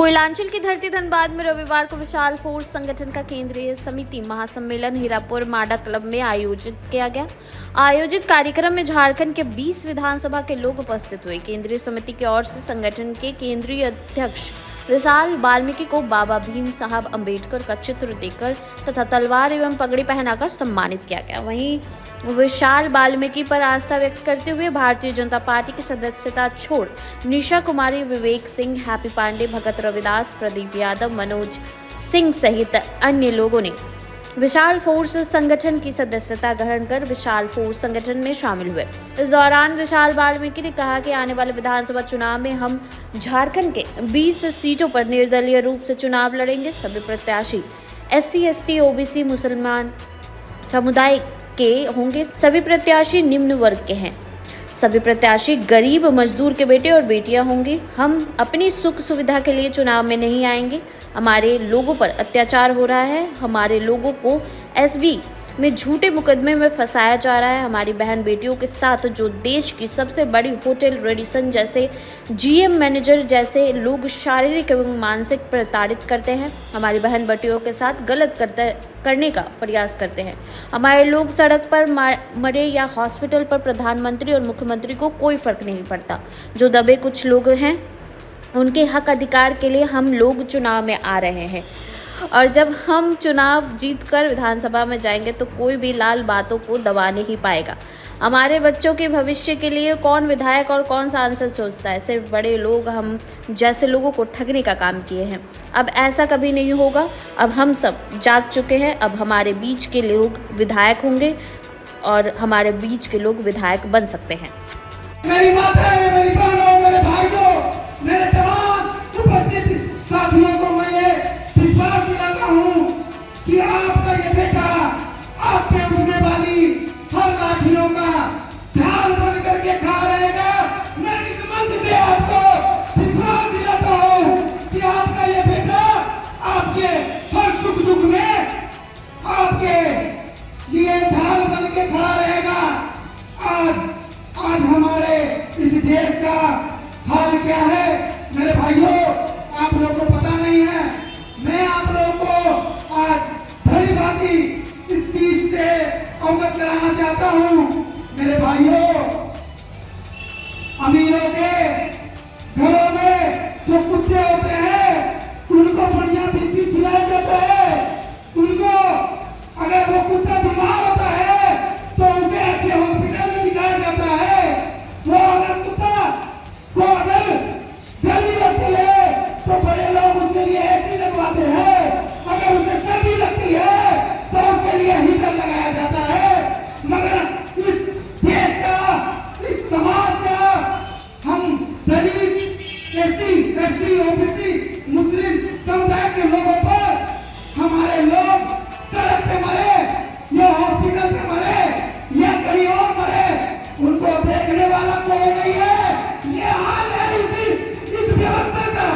कोयलांचल की धरती धनबाद में रविवार को विशाल फोर्स संगठन का केंद्रीय समिति महासम्मेलन हीरापुर माडा क्लब में आयोजित किया गया। आयोजित कार्यक्रम में झारखंड के 20 विधानसभा के लोग उपस्थित हुए। केंद्रीय समिति की ओर से संगठन के केंद्रीय अध्यक्ष विशाल वाल्मीकि को बाबा भीम साहब अंबेडकर का चित्र देकर तथा तलवार एवं पगड़ी पहनाकर सम्मानित किया गया। वहीं विशाल वाल्मीकि पर आस्था व्यक्त करते हुए भारतीय जनता पार्टी की सदस्यता छोड़ निशा कुमारी, विवेक सिंह, हैप्पी पांडे, भगत रविदास, प्रदीप यादव, मनोज सिंह सहित अन्य लोगों ने विशाल फोर्स संगठन की सदस्यता ग्रहण कर विशाल फोर्स संगठन में शामिल हुए। इस दौरान विशाल वाल्मीकि ने कहा कि आने वाले विधानसभा चुनाव में हम झारखंड के 20 सीटों पर निर्दलीय रूप से चुनाव लड़ेंगे। सभी प्रत्याशी SC, ST, OBC, मुसलमान समुदाय के होंगे। सभी प्रत्याशी निम्न वर्ग के हैं। सभी प्रत्याशी गरीब मजदूर के बेटे और बेटियां होंगी। हम अपनी सुख सुविधा के लिए चुनाव में नहीं आएंगे। हमारे लोगों पर अत्याचार हो रहा है। हमारे लोगों को SB में झूठे मुकदमे में फंसाया जा रहा है। हमारी बहन बेटियों के साथ जो देश की सबसे बड़ी होटल रेडिसन जैसे GM मैनेजर जैसे लोग शारीरिक एवं मानसिक प्रताड़ित करते हैं, हमारी बहन बेटियों के साथ गलत करने का प्रयास करते हैं। हमारे लोग सड़क पर मरे या हॉस्पिटल पर प्रधानमंत्री और मुख्यमंत्री को कोई फर्क नहीं पड़ता। जो दबे कुछ लोग हैं, उनके हक अधिकार के लिए हम लोग चुनाव में आ रहे हैं और जब हम चुनाव जीतकर विधानसभा में जाएंगे तो कोई भी लाल बातों को दबा नहीं पाएगा। हमारे बच्चों के भविष्य के लिए कौन विधायक और कौन सांसद सोचता है। सिर्फ बड़े लोग हम जैसे लोगों को ठगने का काम किए हैं। अब ऐसा कभी नहीं होगा। अब हम सब जाग चुके हैं। अब हमारे बीच के लोग विधायक होंगे और हमारे बीच के लोग विधायक बन सकते हैं। मेरी माताएं, मेरी बहनों, मेरे भाइयों, मेरे तमाम उपस्थित साथियों को मैं ये विश्वास दिलाता हूँ कि आपका ये बेटा आप पे उठने वाली हर लाठियों का ढाल बन करके खा रहेगा। मैं इस मंच से आपको विश्वास दिलाता हूँ कि आपका ये बेटा आपके हर सुख दुख में आपके लिए ढाल बन के खड़ा रहेगा। आज हमारे इस देश का हाल क्या है मेरे भाइयों, आप लोगों को पता नहीं है। मैं आप लोगों को आज भली भांति इस चीज से अवगत कराना चाहता हूँ। मेरे भाइयों, अमीरों के घरों में जो कुत्ते होते हैं उनको बढ़िया बिस्किट खिलाया जाता है। उनको अगर वो कुत्ता बीमार होता है तो उसे अच्छे हॉस्पिटल में दिखाया जाता है। वो अगर कुत्ता को अगर जल्दी लगती है तो बड़े लोग उसके लिए ऐसी लगवाते हैं। अगर उसे सर्दी लगती है तो उसके लिए हीटर लगाया जाता है। मगर इस देश का, इस समाज का हम दलित, SC, OBC, मुस्लिम समुदाय के लोगों पर हमारे लोग सड़क पे मरे या हॉस्पिटल में मरे या कहीं और मरे, उनको देखने वाला कोई नहीं है। ये हाल है इस व्यवस्था का।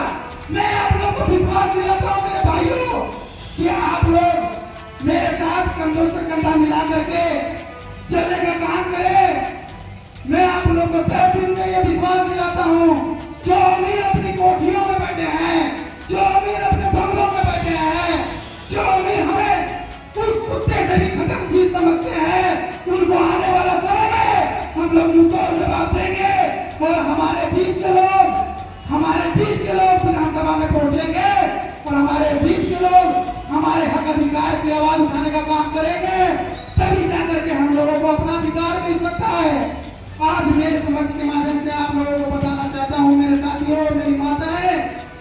मैं आप लोग को विश्वास दिलाता हूँ मेरे भाइयों कि आप लोग मेरे साथ कंधों से कंधा मिला करके चलने का काम करें। मैं आप लोग को तय दिल में ये विश्वास दिलाता हूँ, जो अमीर अपनी कोठियों में बैठे हैं, जो अमीर अपने बंगलों में बैठे हैं, जो अमीर हमें उस कुत्ते से भी खत्म चीज समझते हैं, उनको आने वाला समय में हम लोग उनको जवाब देंगे और हमारे बीच के लोग विधानसभा में पहुंचेंगे और हमारे बीच के लोग हमारे हक अधिकार की आवाज उठाने का काम करेंगे। तभी जाकर के हम लोगों को अपना अधिकार मिल सकता है। आज मेरे समझ के माध्यम से आप लोगों को बताना चाहता हूँ मेरे साथियों, मेरी माताएं,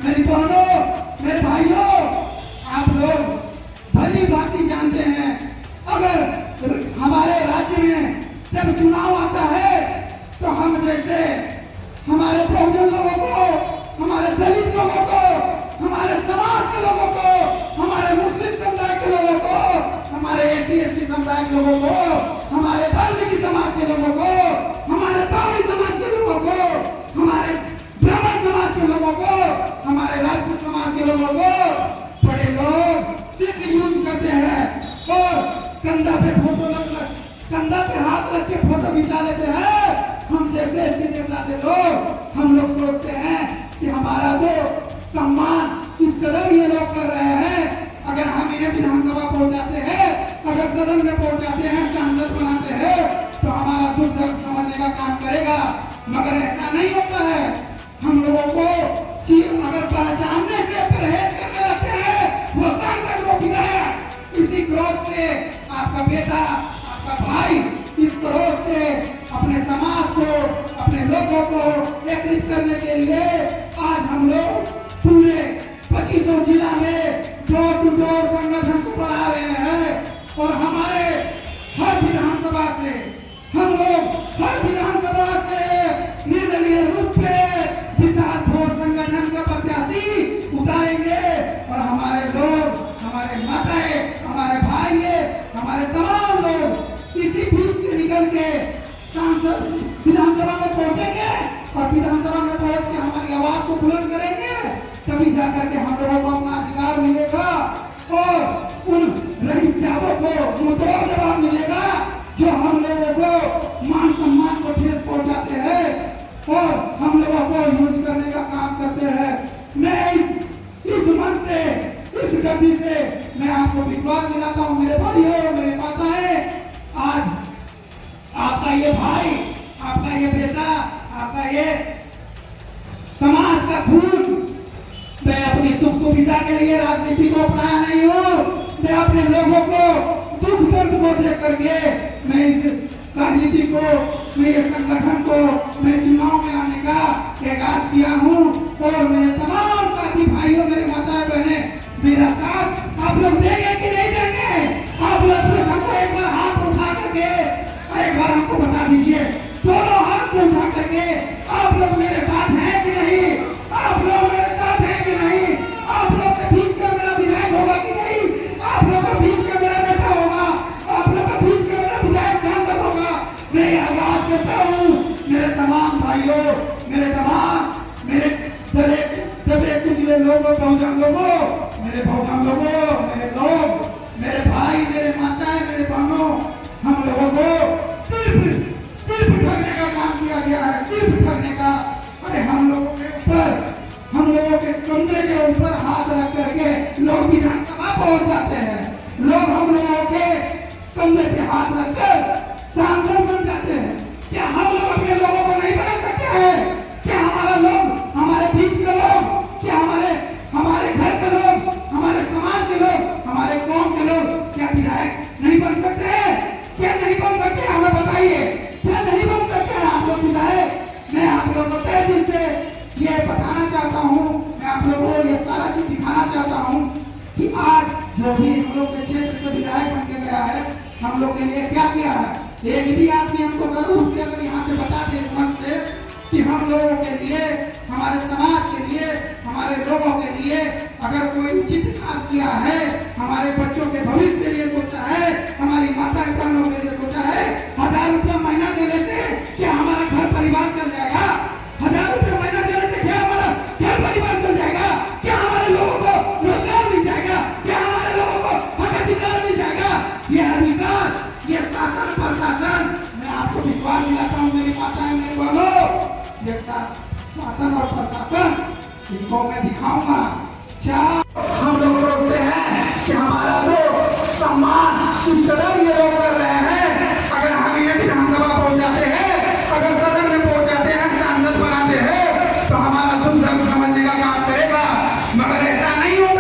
मेरी बहनों, मेरे भाइयों, आप लोग भली भांति जानते हैं अगर हमारे राज्य में जब चुनाव आता है तो हम जैसे हमारे बहुजन लोगों को, हमारे दलित लोगों को, हमारे समाज के लोगों को, हमारे मुस्लिम समुदाय के लोगों को, हमारे SC, ST समुदाय के लोगों को, हमारे वाल्मीकि समाज के लोगों को, हमारे बावड़ी समाज के लोगों को, हमारे ब्राह्मण समाज के लोगों को, हमारे राजपूत समाज के लोगों को बड़े लोग सिर्फ यूज करते हैं और कंधा पे हाथ रख के फोटो खिंचा लेते हैं। हम जैसे लोग हम लोग सोचते हैं कि हमारा जो सम्मान कदम ये लोग कर रहे हैं। अगर हम इन्हें विधानसभा पहुंचाते हैं, अगर सदन में पहुंचाते हैं, सांसद बनाते हैं, तो हमारा दुख दर्द समझने का काम करेगा। मगर ऐसा नहीं होता है। हम लोगों को अगर पहचानने से परहेज करने लगते हैं, वो सांसद को विधायक, इसी क्रोध से आपका बेटा, आपका भाई इस क्रोध से अपने समाज को, अपने लोगों को एकत्रित करने के लिए आज हम लोग पूरे 25 जिला में डोर टू डोर संगठन को बढ़ा रहे हैं। और हमारे हर विधानसभा से हम लोग हर विधानसभा से निर्दलीय रूप से विकास भोट संगठन का प्रत्याशी उतारेंगे। और हमारे लोग, हमारे माताएं, हमारे भाई, हमारे तमाम लोग इसी बीच से निकल के सांसद विधानसभा में पहुंचेंगे और विधानसभा में पहुंच के हमारी आवाज को बुलंद करेंगे। तभी जाकर के हम लोगों को अपना अधिकार मिलेगा और उन रईसियाओं को मुंहतोड़ जवाब मिलेगा जो हम लोगों को मान सम्मान को ठेस पहुंचाते हैं और हम लोगों को यूज करने का काम करते हैं। मैं इस मन से, इस गति से मैं आपको विश्वास दिलाता हूँ मेरे भाइयों, मेरे माताएं, आज आपका ये भाई, आपका ये बेटा, आपका ये समाज का खून, मैं अपनी सुख सुविधा के लिए राजनीति को अपनाया नहीं हूँ। मैं अपने लोगों को दुख दर्द को देख करके मैं इस राजनीति को, मैं इस संगठन को, मैं चुनाव में आने का आगाज किया हूँ। और मेरे तमाम साथी भाइयों, मेरे माताएं बहने, मेरा साथ आप लोग देंगे कि नहीं देंगे? आप लोग हमको एक बार हाथ उठा करके एक बार हमको बता दीजिए, दोनों हाथ को उठा करके आप लोग मेरे साथ हैं कि नहीं? आप लोग मेरे साथ हैं कि नहीं? आप लोग के बीच का मेरा विधायक होगा कि नहीं? आप लोग के बीच का मेरा बेटा होगा? आप लोग के बीच का मेरा विधायक सांसद होगा? मैं ये आवाज देता हूँ मेरे तमाम भाइयों, मेरे तमाम मेरे दबे कुचले लोगों, बहुजन लोगों, मेरे बहुजन लोगों, मेरे लोग, मेरे भाई, मेरे माताएं, मेरे बहनों, हम लोगों को सिर्फ ठगने का काम किया गया है, सिर्फ ठगने का। अरे हम लोगों के ऊपर, हम लोगों के कमरे के ऊपर हाथ रख करके लोग विधानसभा पहुंच जाते हैं। लोग हम लोगों के कमरे पे हाथ रखकर सांसद बन जाते हैं। क्या हम लोग अपने लोगों को नहीं बना सकते हैं? क्या हमारा लोग, हमारे बीच के लोग, क्या हमारे घर के लोग, हमारे समाज के लोग, हमारे कौम के लोग क्या विधायक नहीं बन सकते हैं? क्या नहीं बन सकते? हमें बताइए, क्या नहीं बन सकते हैं आप लोग विधायक? मैं आप लोगों को तय दिल से ये बताना चाहता हूँ, मैं आप लोगों को ये सारा चीज दिखाना चाहता हूँ कि आज जो भी हम लोग के क्षेत्र से विधायक बन के गया है, हम लोग के लिए क्या किया है। एक भी आदमी हमको जरूर के अगर यहाँ पे बता दे मन से कि हम लोगों के लिए, हमारे समाज के लिए, हमारे लोगों के लिए अगर कोई उचित काम किया है, हमारे बच्चों के भविष्य के लिए सोचा है, हमारी माता बहनों के लिए सोचा है, 1000 रुपया महीना दे देते क्या हमारा घर परिवार चल जाएगा? 1000 रुपया महीना दे देते क्या हमारा घर परिवार चल जाएगा? क्या हमारे लोगों को रोजगार मिल जाएगा? क्या हमारे लोगों को हक अधिकार मिल जाएगा? ये अधिकार, ये शासन प्रशासन, मैं आपको विश्वास दिलाता हूँ मेरी माताएं, मेरे बहनों, ये शासन और प्रशासन इनको मैं दिखाऊंगा।